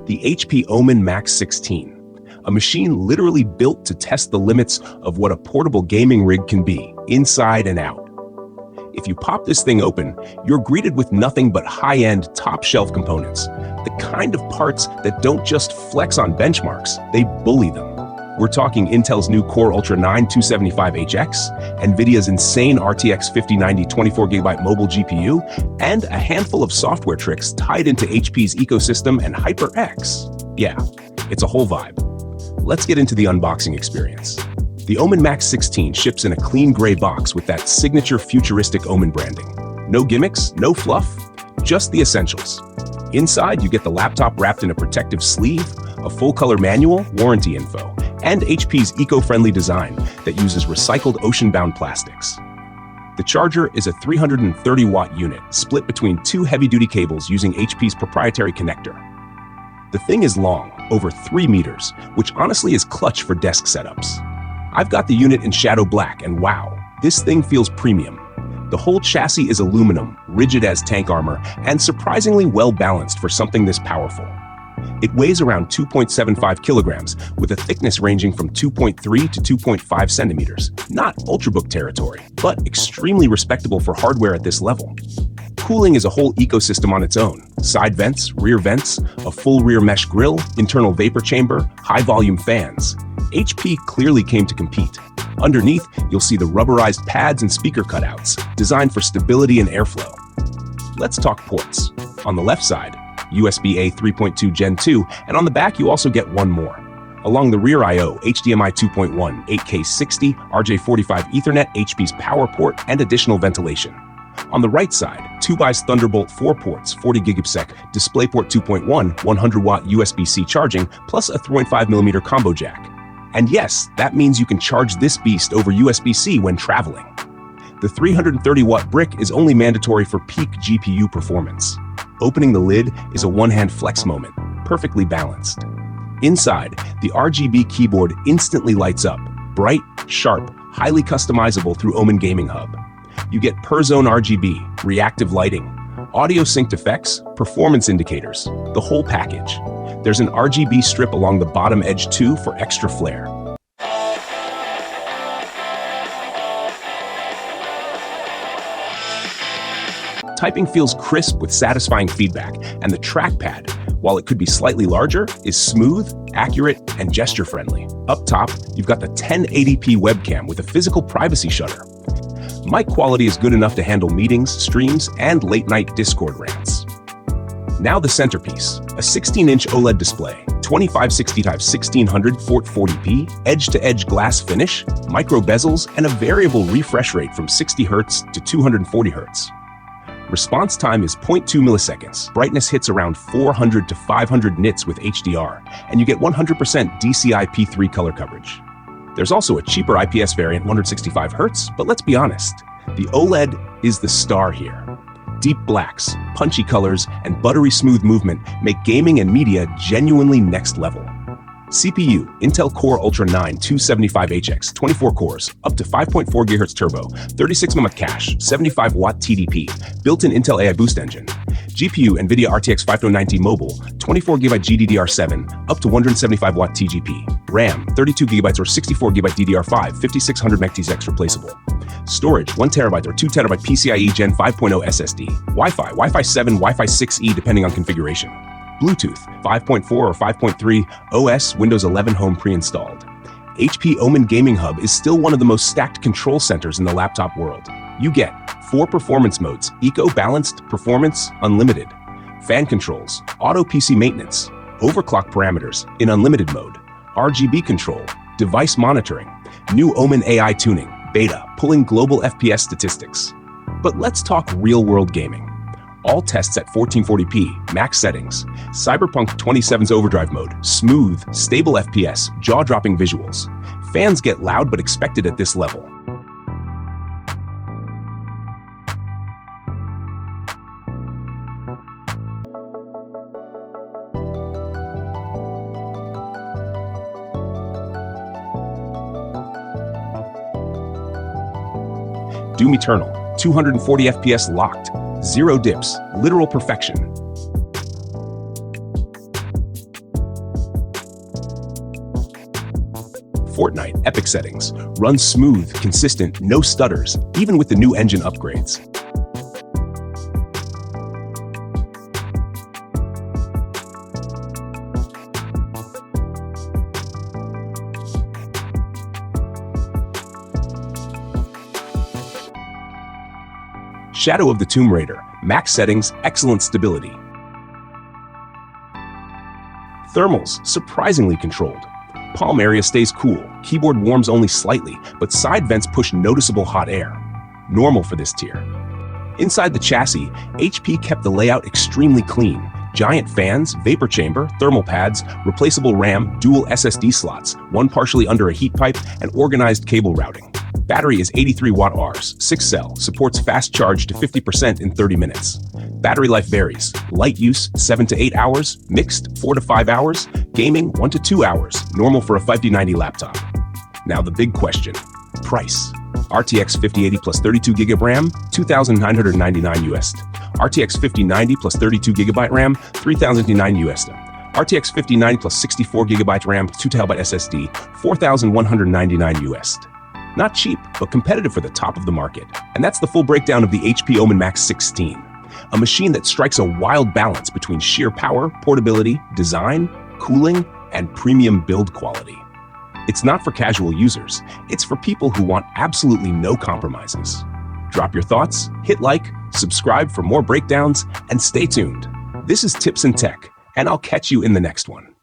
The HP Omen Max 16, a machine literally built to test the limits of what a portable gaming rig can be, inside and out. If you pop this thing open, you're greeted with nothing but high-end, top-shelf components, the kind of parts that don't just flex on benchmarks, they bully them. We're talking Intel's new Core Ultra 9 275HX, NVIDIA's insane RTX 5090 24GB mobile GPU, and a handful of software tricks tied into HP's ecosystem and HyperX. Yeah, it's a whole vibe. Let's get into the unboxing experience. The Omen Max 16 ships in a clean gray box with that signature futuristic Omen branding. No gimmicks, no fluff, just the essentials. Inside, you get the laptop wrapped in a protective sleeve, a full-color manual, warranty info, and HP's eco-friendly design that uses recycled ocean-bound plastics. The charger is a 330-watt unit split between two heavy-duty cables using HP's proprietary connector. The thing is long, over 3 meters, which honestly is clutch for desk setups. I've got the unit in shadow black, and wow, this thing feels premium. The whole chassis is aluminum, rigid as tank armor, and surprisingly well-balanced for something this powerful. It weighs around 2.75 kilograms, with a thickness ranging from 2.3 to 2.5 centimeters. Not ultrabook territory, but extremely respectable for hardware at this level. Cooling is a whole ecosystem on its own. Side vents, rear vents, a full rear mesh grille, internal vapor chamber, high-volume fans. HP clearly came to compete. Underneath, you'll see the rubberized pads and speaker cutouts, designed for stability and airflow. Let's talk ports. On the left side, USB-A 3.2 Gen 2, and on the back you also get one more. Along the rear I/O, HDMI 2.1, 8K60, RJ45 Ethernet, HP's power port, and additional ventilation. On the right side, 2x's Thunderbolt 4 ports, 40 gigabsec, DisplayPort 2.1, 100-watt USB-C charging, plus a 3.5mm combo jack. And yes, that means you can charge this beast over USB-C when traveling. The 330-watt brick is only mandatory for peak GPU performance. Opening the lid is a one-hand flex moment, perfectly balanced. Inside, the RGB keyboard instantly lights up, bright, sharp, highly customizable through Omen Gaming Hub. You get per-zone RGB, reactive lighting, audio-synced effects, performance indicators, the whole package. There's an RGB strip along the bottom edge too for extra flair. Typing feels crisp with satisfying feedback, and the trackpad, while it could be slightly larger, is smooth, accurate, and gesture-friendly. Up top, you've got the 1080p webcam with a physical privacy shutter. Mic quality is good enough to handle meetings, streams, and late-night Discord rants. Now the centerpiece, a 16-inch OLED display, 2560x1600 1440p, edge-to-edge glass finish, micro bezels, and a variable refresh rate from 60 Hz to 240 Hz. Response time is 0.2 milliseconds. Brightness hits around 400 to 500 nits with HDR, and you get 100% DCI-P3 color coverage. There's also a cheaper IPS variant, 165 Hz, but let's be honest, the OLED is the star here. Deep blacks, punchy colors, and buttery smooth movement make gaming and media genuinely next level. CPU, Intel Core Ultra 9 275HX, 24 cores, up to 5.4 GHz turbo, 36mm cache, 75-watt TDP, built-in Intel AI Boost engine. GPU, NVIDIA RTX 5090 mobile, 24GB GDDR7, up to 175-watt TGP. RAM, 32GB or 64GB DDR5, 5600 MHz replaceable. Storage, 1TB or 2TB PCIe Gen 5.0 SSD. Wi-Fi 7, Wi-Fi 6E depending on configuration. Bluetooth, 5.4 or 5.3, OS, Windows 11 Home pre-installed. HP Omen Gaming Hub is still one of the most stacked control centers in the laptop world. You get 4 performance modes, Eco, Balanced, Performance, Unlimited. Fan controls, Auto PC maintenance, overclock parameters in unlimited mode, RGB control, device monitoring, new Omen AI tuning, beta, pulling global FPS statistics. But let's talk real-world gaming. All tests at 1440p, max settings, Cyberpunk 27's overdrive mode, smooth, stable FPS, jaw-dropping visuals. Fans get loud but expected at this level. Doom Eternal, 240 FPS locked, 0 dips, literal perfection. Fortnite epic settings. Runs smooth, consistent, no stutters, even with the new engine upgrades. Shadow of the Tomb Raider, max settings, excellent stability. Thermals, surprisingly controlled. Palm area stays cool, keyboard warms only slightly, but side vents push noticeable hot air. Normal for this tier. Inside the chassis, HP kept the layout extremely clean. Giant fans, vapor chamber, thermal pads, replaceable RAM, dual SSD slots, one partially under a heat pipe, and organized cable routing. Battery is 83 watt-hours, 6-cell, supports fast charge to 50% in 30 minutes. Battery life varies. Light use, 7 to 8 hours, mixed, 4 to 5 hours, gaming, 1 to 2 hours, normal for a 5090 laptop. Now the big question, price. RTX 5080 plus 32GB RAM, $2,999 US. RTX 5090 plus 32GB RAM, $3,099 US. RTX 5090 plus 64GB RAM, 2TB SSD, $4,199 US. Not cheap, but competitive for the top of the market. And that's the full breakdown of the HP Omen Max 16. A machine that strikes a wild balance between sheer power, portability, design, cooling, and premium build quality. It's not for casual users. It's for people who want absolutely no compromises. Drop your thoughts, hit like, subscribe for more breakdowns, and stay tuned. This is Tips and Tech, and I'll catch you in the next one.